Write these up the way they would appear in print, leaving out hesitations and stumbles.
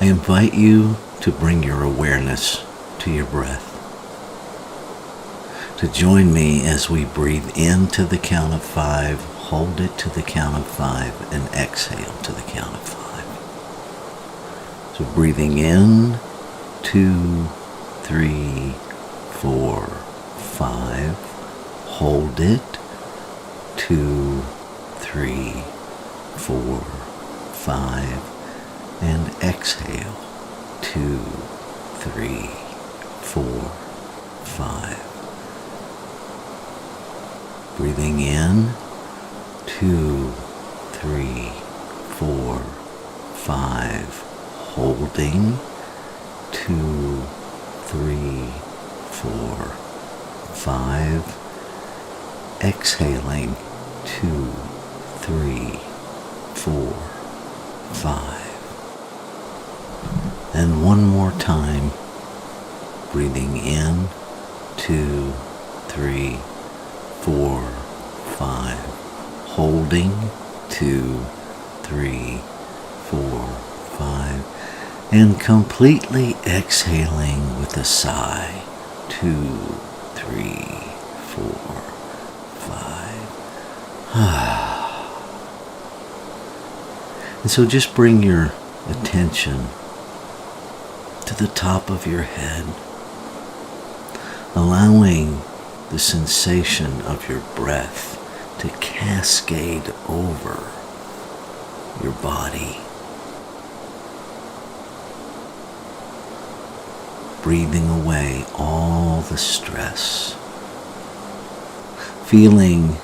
invite you to bring your awareness to your breath. To join me as we breathe in to the count of 5, hold it to the count of 5, and exhale to the count of 5. So breathing in, 2, 3, 4, 5. Hold it, 2, 3, 4, 5. And exhale, 2, 3, 4, 5. Breathing in, 2, 3, 4, 5. Holding, 2, 3, 4, 5. Exhaling, 2, 3, 4, 5. And one more time, breathing in, 2, 3, 4, 5. Holding, 2, 3, 4, 5. And completely exhaling with a sigh, 2, 3, 4, 5. And so just bring your attention to the top of your head, allowing the sensation of your breath to cascade over your body. Breathing away all the stress. Feeling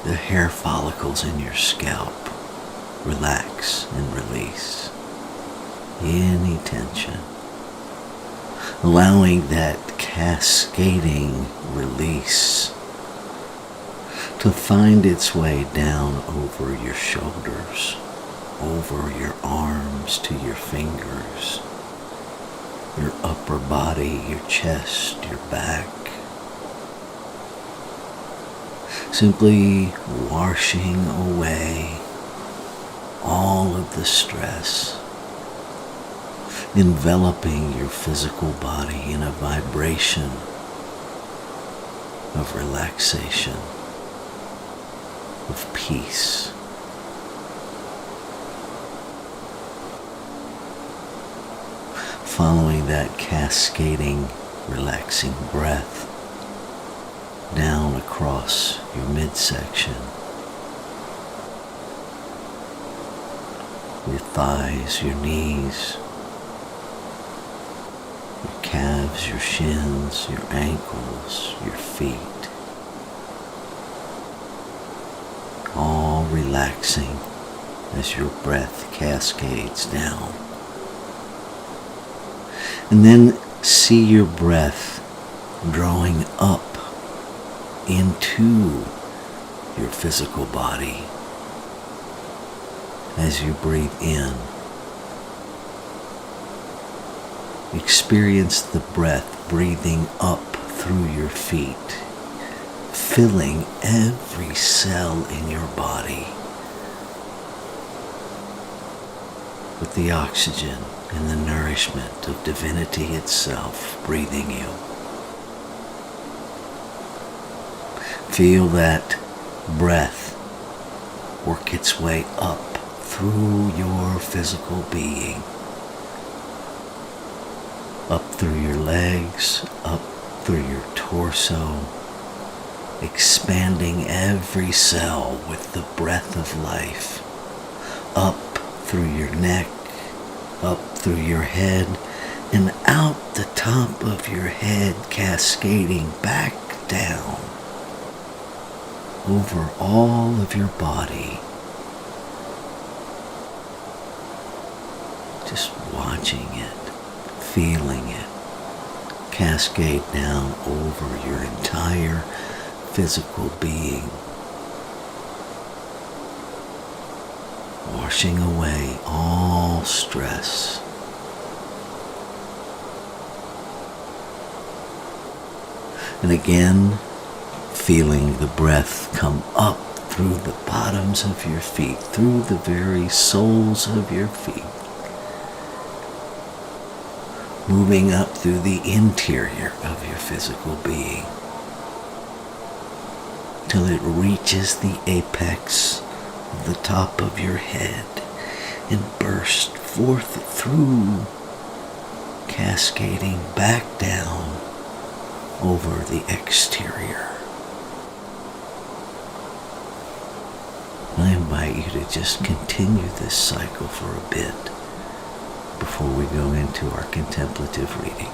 the hair follicles in your scalp relax and release any tension. Allowing that cascading release to find its way down over your shoulders, over your arms to your fingers, your upper body, your chest, your back. Simply washing away all of the stress, enveloping your physical body in a vibration of relaxation, of peace. Following that cascading, relaxing breath down across your midsection, your thighs, your knees, your calves, your shins, your ankles, your feet, all relaxing as your breath cascades down. And then see your breath drawing up into your physical body as you breathe in. Experience the breath breathing up through your feet, filling every cell in your body with the oxygen and the nourishment of divinity itself breathing you. Feel that breath work its way up through your physical being, up through your legs, up through your torso, expanding every cell with the breath of life, up through your neck, up through your head, and out the top of your head, cascading back down over all of your body. Just watching it, feeling it cascade down over your entire physical being, washing away all stress. And again, feeling the breath come up through the bottoms of your feet, through the very soles of your feet, moving up through the interior of your physical being till it reaches the apex of the top of your head and bursts forth through, cascading back down over the exterior. I invite you to just continue this cycle for a bit before we go into our contemplative reading.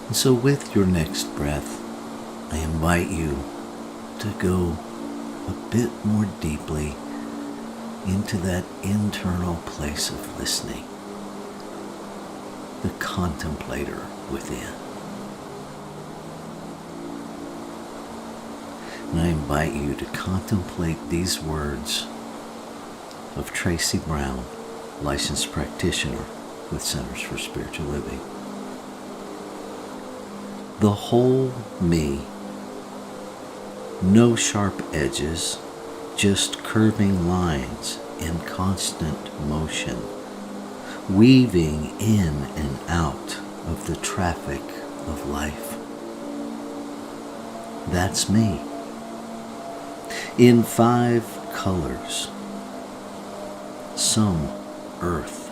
And so with your next breath, I invite you to go a bit more deeply into that internal place of listening, the contemplator within. And I invite you to contemplate these words of Tracy Brown, licensed practitioner with Centers for Spiritual Living. The whole me, no sharp edges, just curving lines in constant motion, weaving in and out of the traffic of life. That's me. In 5 colors, some earth,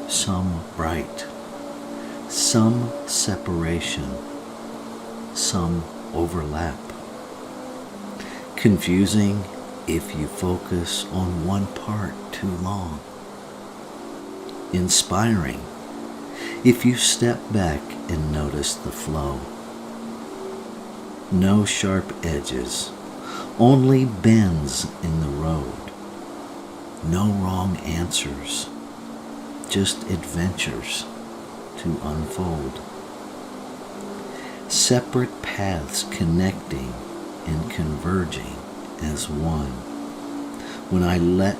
some bright, some separation, some overlap. Confusing if you focus on one part too long. Inspiring if you step back and notice the flow. No sharp edges, only bends in the road. No wrong answers, just adventures to unfold. Separate paths connecting and converging as one. When I let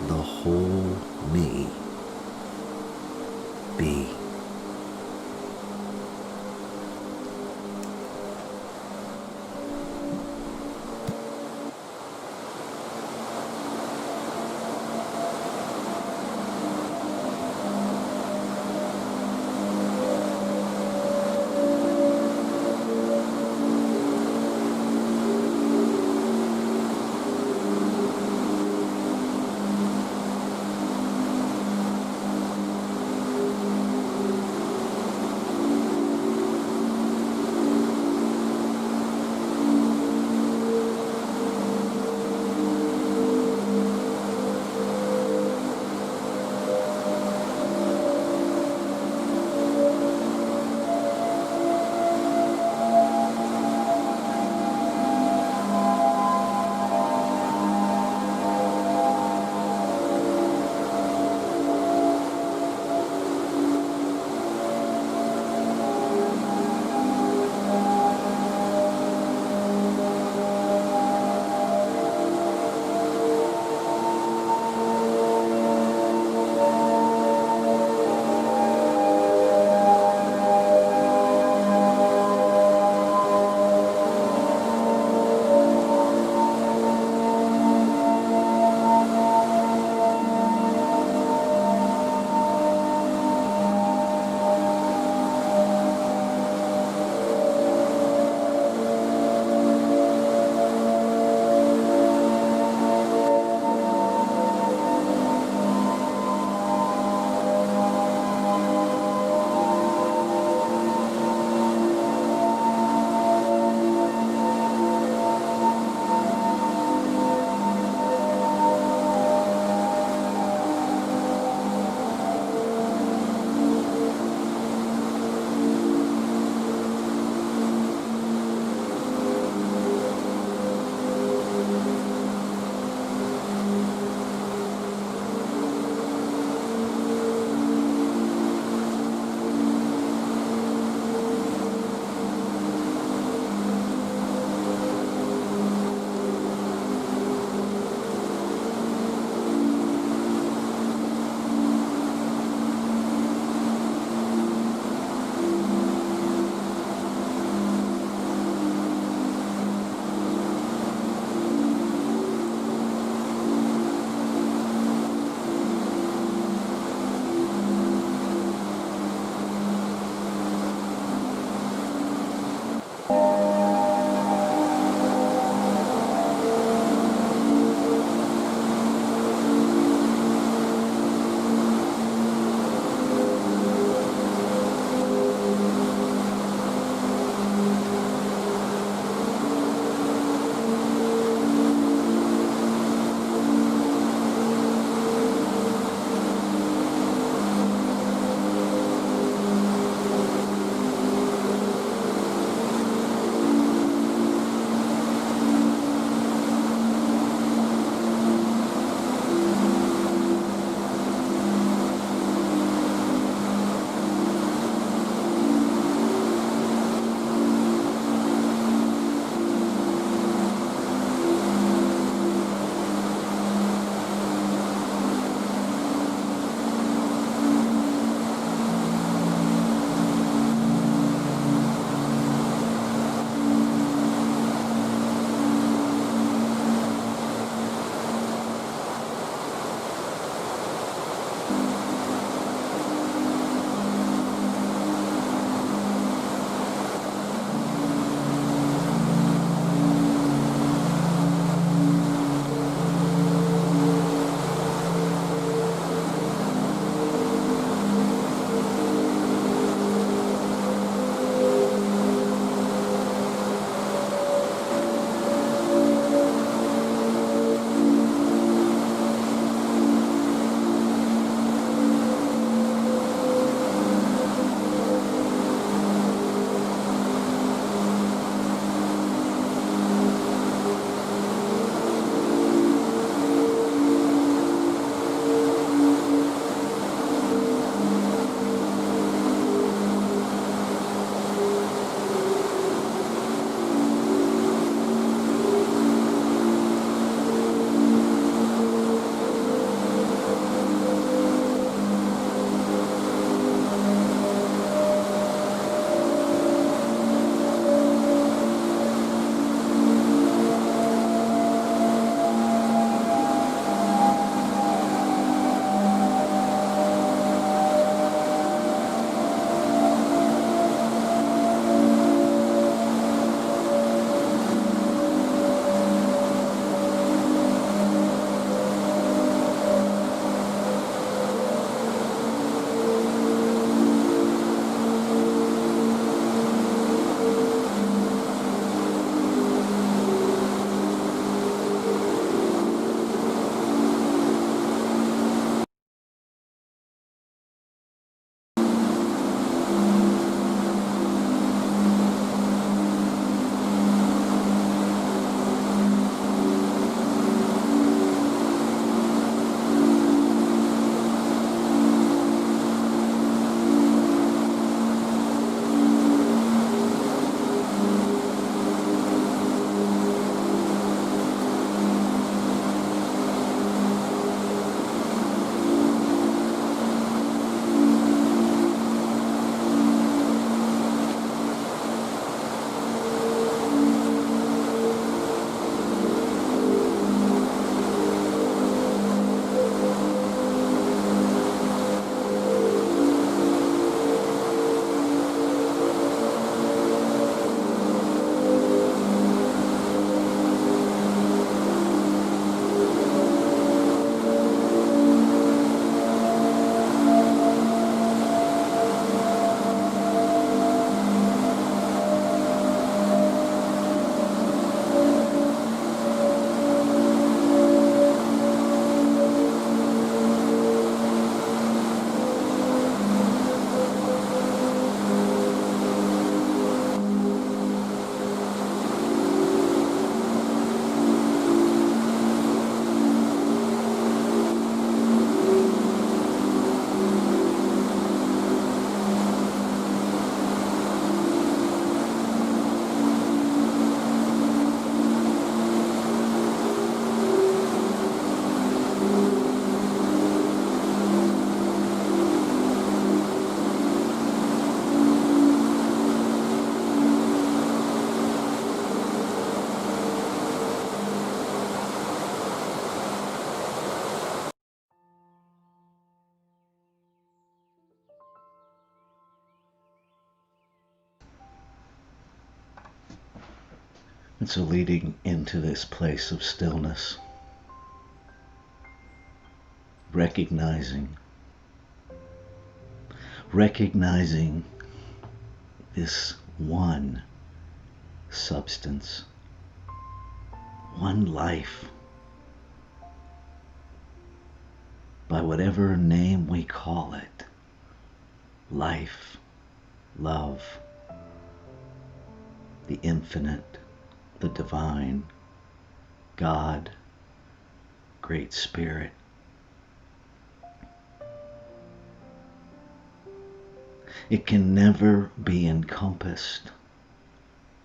the whole me be. And so leading into this place of stillness, recognizing this one substance, one life, by whatever name we call it, life, love, the infinite, the divine, God, Great Spirit. It can never be encompassed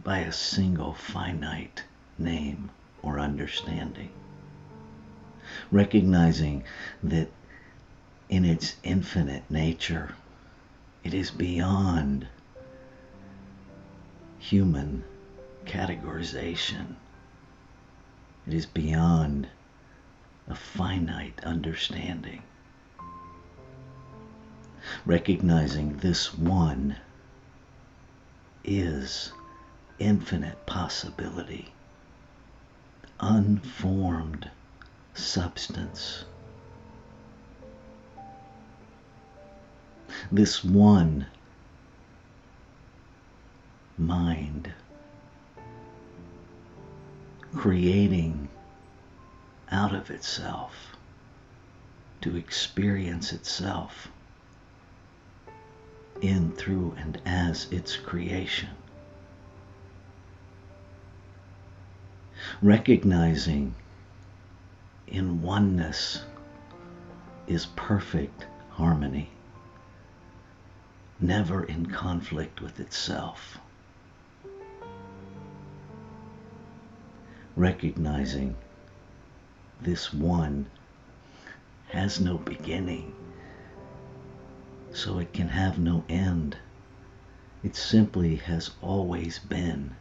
by a single finite name or understanding. Recognizing that in its infinite nature, it is beyond human categorization. It is beyond a finite understanding. Recognizing this one is infinite possibility, unformed substance. This one mind creating out of itself to experience itself in, through, and as its creation. Recognizing in oneness is perfect harmony, never in conflict with itself. Recognizing this one has no beginning, so it can have no end. It simply has always been,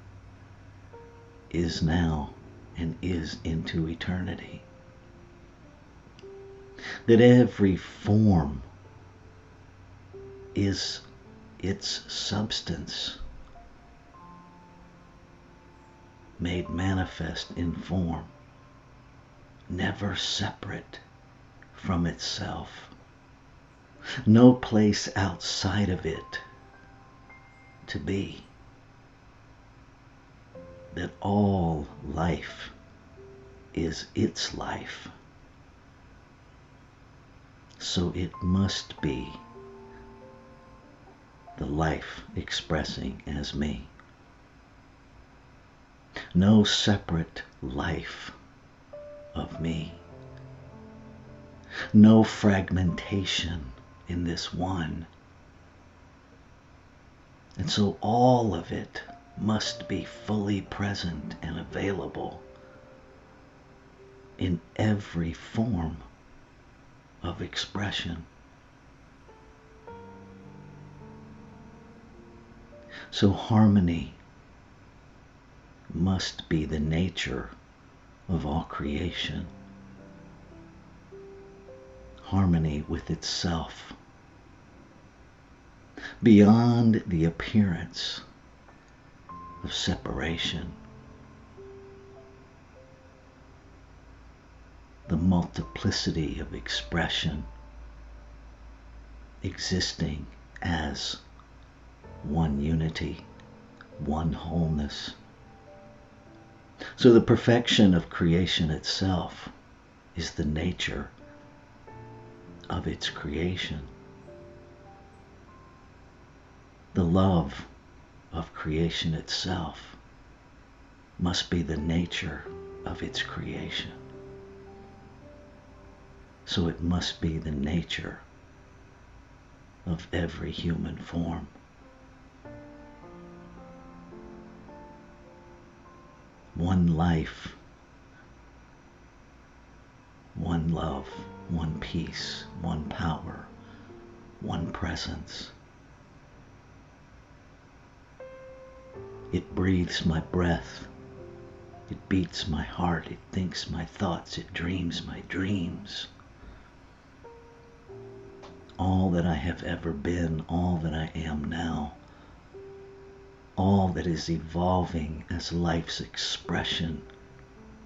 is now, and is into eternity. That every form is its substance made manifest in form, never separate from itself, no place outside of it to be. That all life is its life, so it must be the life expressing as me. No separate life of me. No fragmentation in this one. And so all of it must be fully present and available in every form of expression. So harmony must be the nature of all creation. Harmony with itself, beyond the appearance of separation. The multiplicity of expression existing as one unity, one wholeness. So the perfection of creation itself is the nature of its creation. The love of creation itself must be the nature of its creation. So it must be the nature of every human form. One life, one love, one peace, one power, one presence. It breathes my breath. It beats my heart. It thinks my thoughts. It dreams my dreams. All that I have ever been, all that I am now, all that is evolving as life's expression,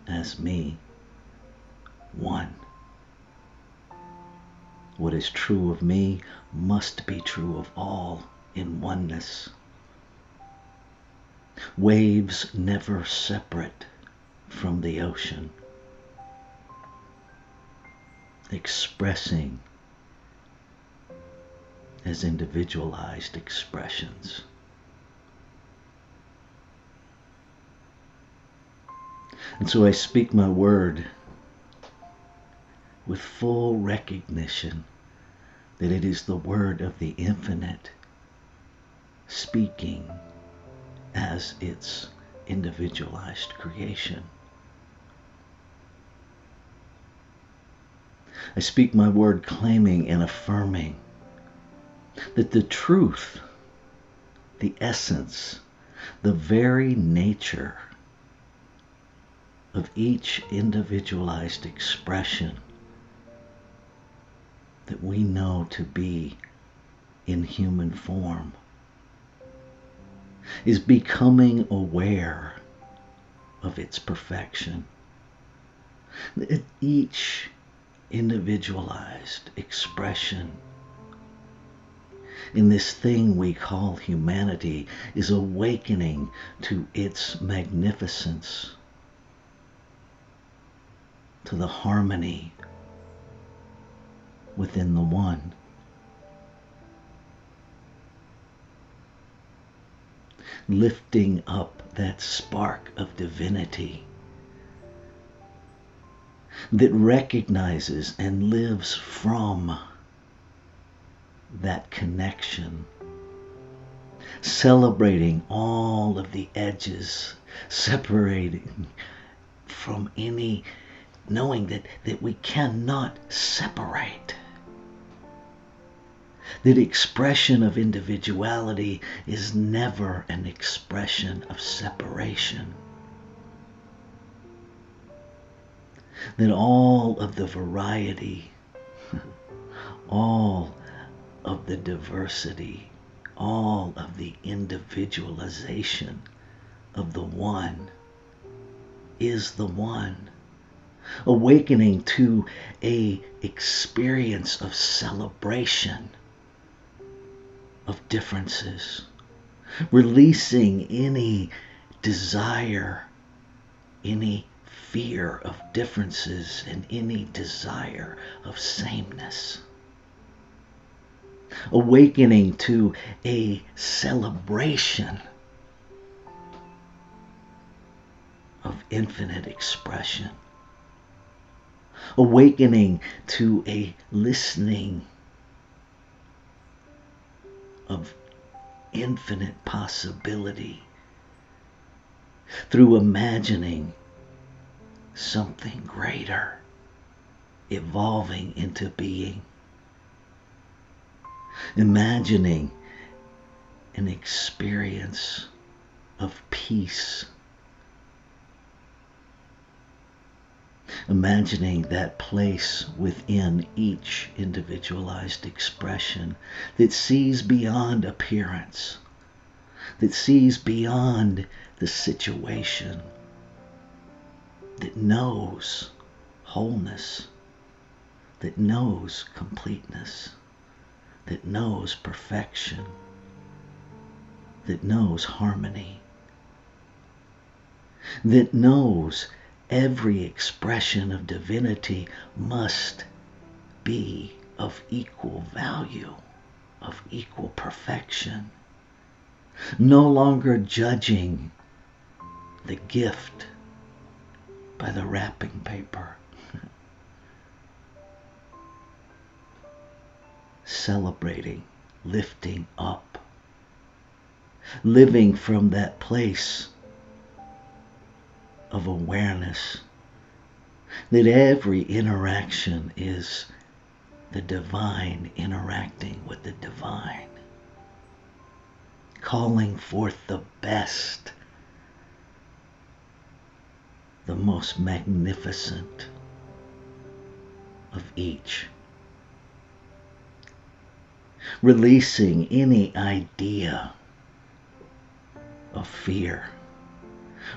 as me, one. What is true of me must be true of all in oneness. Waves never separate from the ocean, expressing as individualized expressions. And so I speak my word with full recognition that it is the word of the infinite speaking as its individualized creation. I speak my word claiming and affirming that the truth, the essence, the very nature of each individualized expression that we know to be in human form is becoming aware of its perfection. That each individualized expression in this thing we call humanity is awakening to its magnificence, to the harmony within the one. Lifting up that spark of divinity that recognizes and lives from that connection, celebrating all of the edges, separating from any, knowing that we cannot separate. That expression of individuality is never an expression of separation. That all of the variety, all of the diversity, all of the individualization of the one is the one. Awakening to a experience of celebration of differences, releasing any desire, any fear of differences, and any desire of sameness. Awakening to a celebration of infinite expression. Awakening to a listening of infinite possibility through imagining something greater evolving into being. Imagining an experience of peace. Imagining that place within each individualized expression that sees beyond appearance, that sees beyond the situation, that knows wholeness, that knows completeness, that knows perfection, that knows harmony, that knows every expression of divinity must be of equal value, of equal perfection. No longer judging the gift by the wrapping paper. Celebrating, lifting up, living from that place of awareness that every interaction is the divine interacting with the divine, calling forth the best, the most magnificent of each. Releasing any idea of fear,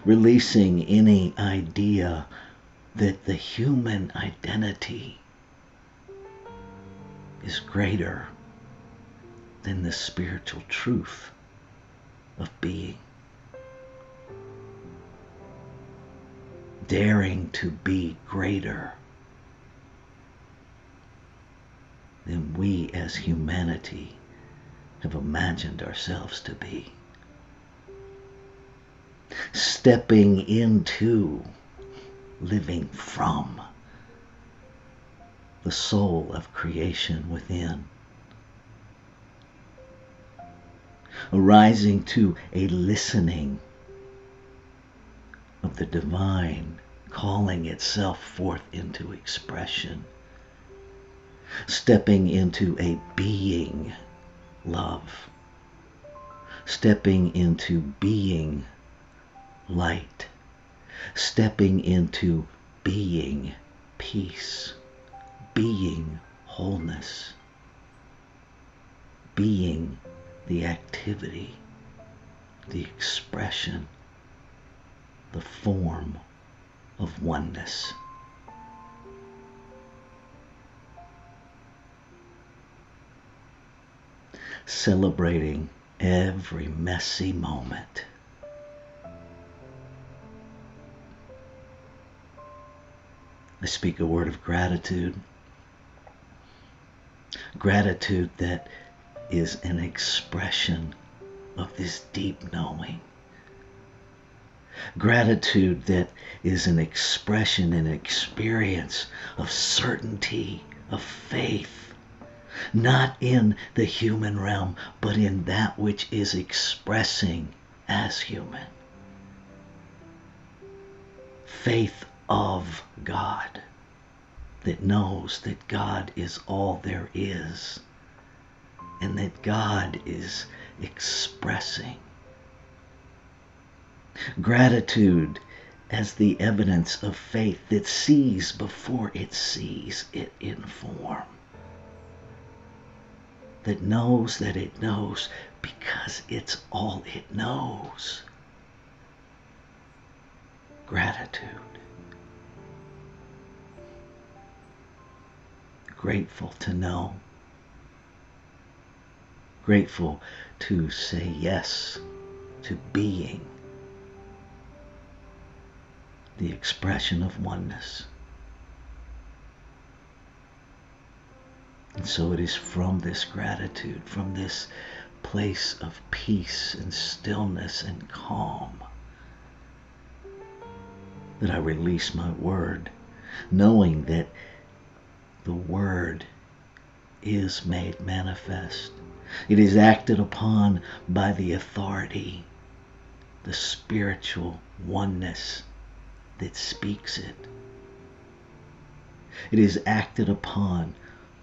releasing any idea that the human identity is greater than the spiritual truth of being. Daring to be greater than we as humanity have imagined ourselves to be. Stepping into living from the soul of creation within. Arising to a listening of the divine calling itself forth into expression. Stepping into a being love. Stepping into being light. Stepping into being peace. Being wholeness. Being the activity, the expression, the form of oneness. Celebrating every messy moment. I speak a word of gratitude. Gratitude that is an expression of this deep knowing. Gratitude that is an expression and experience of certainty, of faith, not in the human realm, but in that which is expressing as human. Faith of God, that knows that God is all there is, and that God is expressing. Gratitude as the evidence of faith that sees before it sees it in form. That knows because it's all it knows. Gratitude. Grateful to know. Grateful to say yes to being the expression of oneness. And so it is from this gratitude, from this place of peace and stillness and calm, that I release my word, knowing that the word is made manifest. It is acted upon by the authority, the spiritual oneness that speaks it. It is acted upon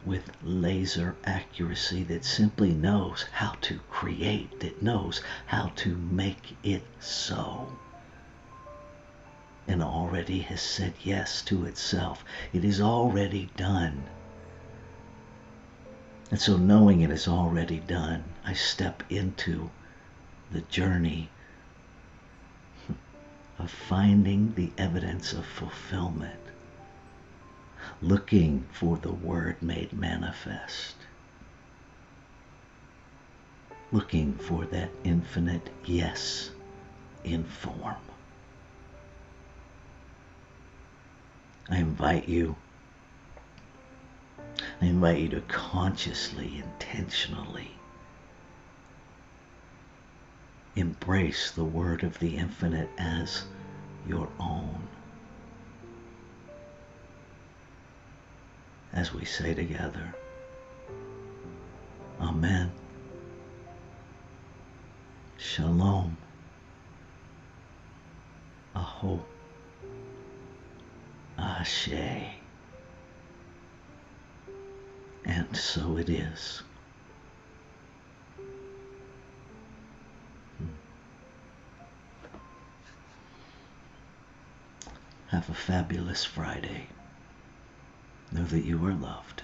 with laser accuracy that simply knows how to create, that knows how to make it so, and already has said yes to itself. It is already done. And so knowing it is already done, I step into the journey of finding the evidence of fulfillment, looking for the word made manifest, looking for that infinite yes in form. I invite you to consciously, intentionally embrace the word of the infinite as your own. As we say together, Amen, Shalom, Aho, Ashe. And so it is. Have a fabulous Friday. Know that you are loved.